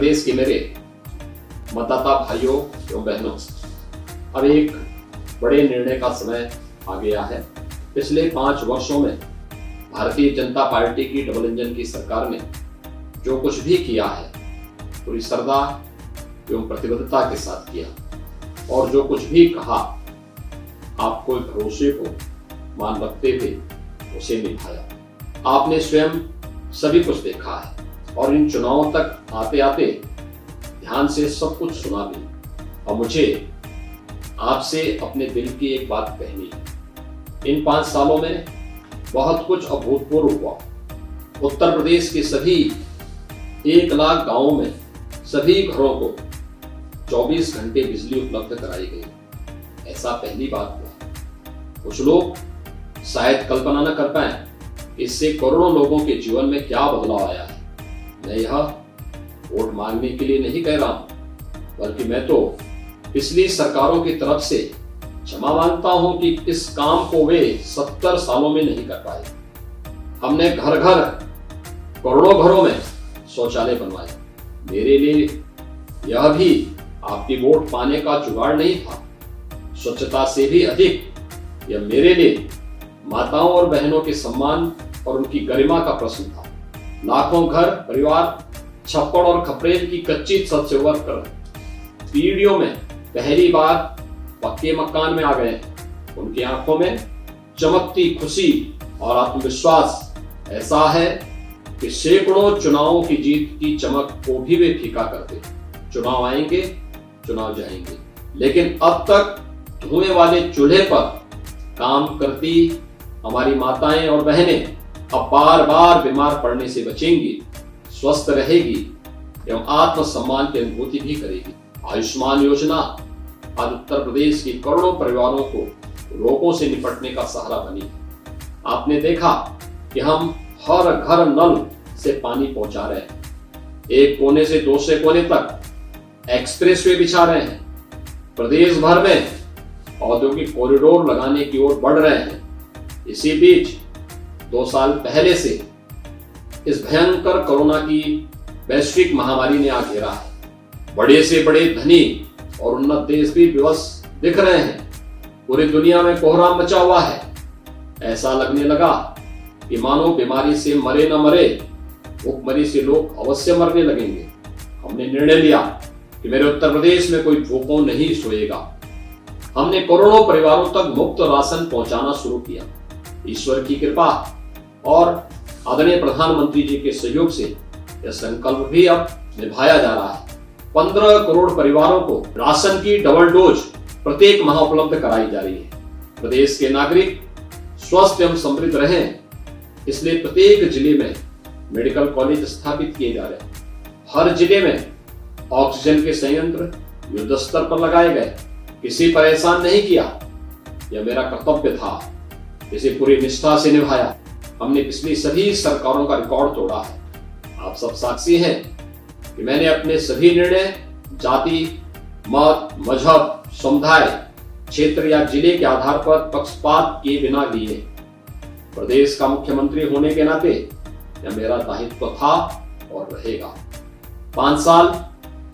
प्रदेश के मेरे मतदाता भाइयों एवं बहनों, अब एक बड़े निर्णय का समय आ गया है। पिछले 5 वर्षों में भारतीय जनता पार्टी की डबल इंजन की सरकार ने जो कुछ भी किया है पूरी श्रद्धा एवं प्रतिबद्धता के साथ किया, और जो कुछ भी कहा आपको भरोसे को मान रखते हुए उसे निभाया। आपने स्वयं सभी कुछ देखा है और इन चुनावों तक आते आते ध्यान से सब कुछ सुना भी। और मुझे आपसे अपने दिल की एक बात कहनी है। इन 5 सालों में बहुत कुछ अभूतपूर्व हुआ। उत्तर प्रदेश के सभी 1 लाख गांवों में सभी घरों को 24 घंटे बिजली उपलब्ध कराई गई। ऐसा पहली बात हुआ। कुछ लोग शायद कल्पना न कर पाए इससे करोड़ों लोगों के जीवन में क्या बदलाव आया है। मैं यह वोट मांगने के लिए नहीं कह रहा हूं, बल्कि मैं तो पिछली सरकारों की तरफ से क्षमा मांगता हूं कि इस काम को वे 70 सालों में नहीं कर पाए। हमने घर घर करोड़ों घरों में शौचालय बनवाए। मेरे लिए यह भी आपकी वोट पाने का जुगाड़ नहीं था। स्वच्छता से भी अधिक यह मेरे लिए माताओं और बहनों के सम्मान और उनकी गरिमा का प्रश्न था। लाखों घर परिवार छप्पड़ और खपरेल की कच्ची छत से उबर कर पीढ़ियों में पहली बार पक्के मकान में आ गए। उनकी आंखों में चमकती खुशी और आत्मविश्वास ऐसा है कि सैकड़ों चुनावों की जीत की चमक को भी वे फीका करते। चुनाव आएंगे, चुनाव जाएंगे, लेकिन अब तक धुएं वाले चूल्हे पर काम करती हमारी माताएं और बहनें अब बार बार बीमार पड़ने से बचेंगी, स्वस्थ रहेगी एवं आत्मसम्मान की अनुभूति भी करेगी। आयुष्मान योजना आज उत्तर प्रदेश के करोड़ों परिवारों को रोगों से निपटने का सहारा बनी है। आपने देखा कि हम हर घर नल से पानी पहुंचा रहे हैं। एक कोने से दूसरे कोने तक एक्सप्रेसवे बिछा रहे हैं। प्रदेश भर में औद्योगिक कॉरिडोर लगाने की ओर बढ़ रहे हैं। इसी बीच 2 साल पहले से इस भयंकर कोरोना की वैश्विक महामारी ने आ घेरा है। बड़े से बड़े धनी और उन्नत देश भी विवश दिख रहे हैं। पूरी दुनिया में कोहराम मचा हुआ है। ऐसा लगने लगा कि मानो बीमारी से मरे न मरे, भूखमरी से लोग अवश्य मरने लगेंगे। हमने निर्णय लिया कि मेरे उत्तर प्रदेश में कोई भूखों नहीं सोएगा। हमने करोड़ों परिवारों तक मुफ्त राशन पहुंचाना शुरू किया। ईश्वर की कृपा और आदरणीय प्रधानमंत्री जी के सहयोग से यह संकल्प भी अब निभाया जा रहा है। 15 करोड़ परिवारों को राशन की डबल डोज प्रत्येक माह उपलब्ध कराई जा रही है। प्रदेश के नागरिक स्वस्थ एवं समृद्ध रहें, इसलिए प्रत्येक जिले में मेडिकल कॉलेज स्थापित किए जा रहे हैं। हर जिले में ऑक्सीजन के संयंत्र युद्ध स्तर पर लगाए गए। किसी पर एहसान नहीं किया, यह मेरा कर्तव्य था। इसे पूरी निष्ठा से निभाया। हमने पिछली सभी सरकारों का रिकॉर्ड तोड़ा है। आप सब साक्षी हैं कि मैंने अपने सभी निर्णय जाति, मत, मजहब, समुदाय, क्षेत्र या जिले के आधार पर पक्षपात किए बिना लिए। प्रदेश का मुख्यमंत्री होने के नाते यह मेरा दायित्व था और रहेगा। 5 साल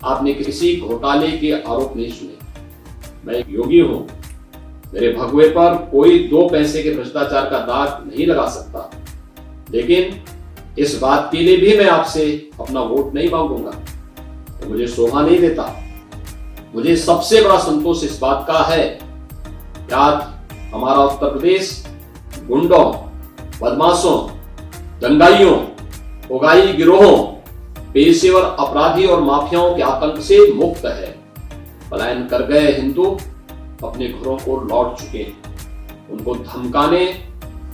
आपने किसी घोटाले के आरोप नहीं सुने। मैं एक योगी हूं। मेरे भगवे पर कोई 2 पैसे के भ्रष्टाचार का दाग नहीं लगा सकता, लेकिन इस बात के लिए भी मैं आपसे अपना वोट नहीं मांगूंगा, तो मुझे शोभा नहीं देता। मुझे सबसे बड़ा संतोष इस बात का है कि आज हमारा उत्तर प्रदेश गुंडों, बदमाशों, दंगाइयों, उगाई गिरोहों, पेशेवर अपराधी और माफियाओं के आतंक से मुक्त है। पलायन कर गए हिंदू अपने घरों को लौट चुके हैं। उनको धमकाने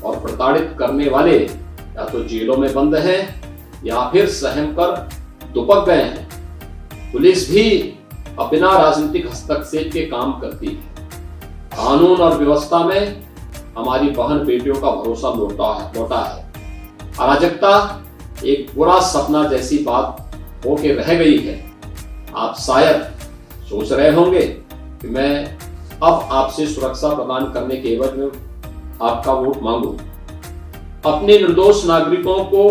और प्रताड़ित करने वाले या तो जेलों में बंद हैं या फिर सहम कर दुपक गए हैं। पुलिस भी अपना राजनीतिक हस्तक्षेप के काम करती है। कानून और व्यवस्था में हमारी बहन बेटियों का भरोसा लौटा है। अराजकता एक बुरा सपना जैसी बात होके रह गई है। आप शायद सोच रहे होंगे कि मैं अब आपसे सुरक्षा प्रदान करने के एवज में आपका वोट मांगू। अपने निर्दोष नागरिकों को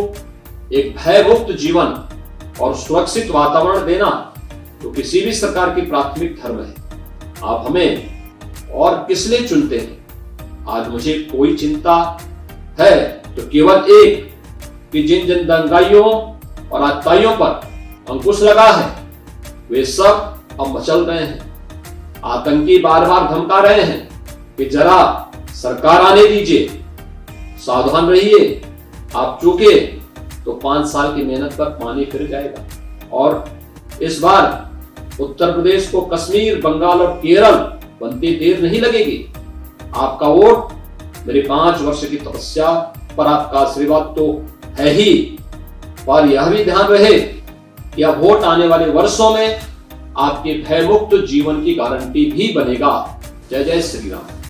एक भयमुक्त जीवन और सुरक्षित वातावरण देना तो किसी भी सरकार की प्राथमिक धर्म है। आप हमें और किस लिए चुनते हैं? आज मुझे कोई चिंता है तो केवल एक कि जिन जिन दंगाइयों और आतताइयों पर अंकुश लगा है वे सब अब मचल रहे हैं। आतंकी बार बार धमका रहे हैं कि जरा सरकार आने दीजिए, सावधान रहिए, आप चूके तो 5 साल की मेहनत पर पानी फिर जाएगा। और इस बार उत्तर प्रदेश को कश्मीर, बंगाल और केरल बनते देर नहीं लगेगी। आपका वोट मेरे 5 वर्ष की तपस्या पर आपका आशीर्वाद तो है ही, पर यह भी ध्यान रहे कि अब वोट आने वाले वर्षों में आपके भयमुक्त जीवन की गारंटी भी बनेगा। जय जय श्री राम।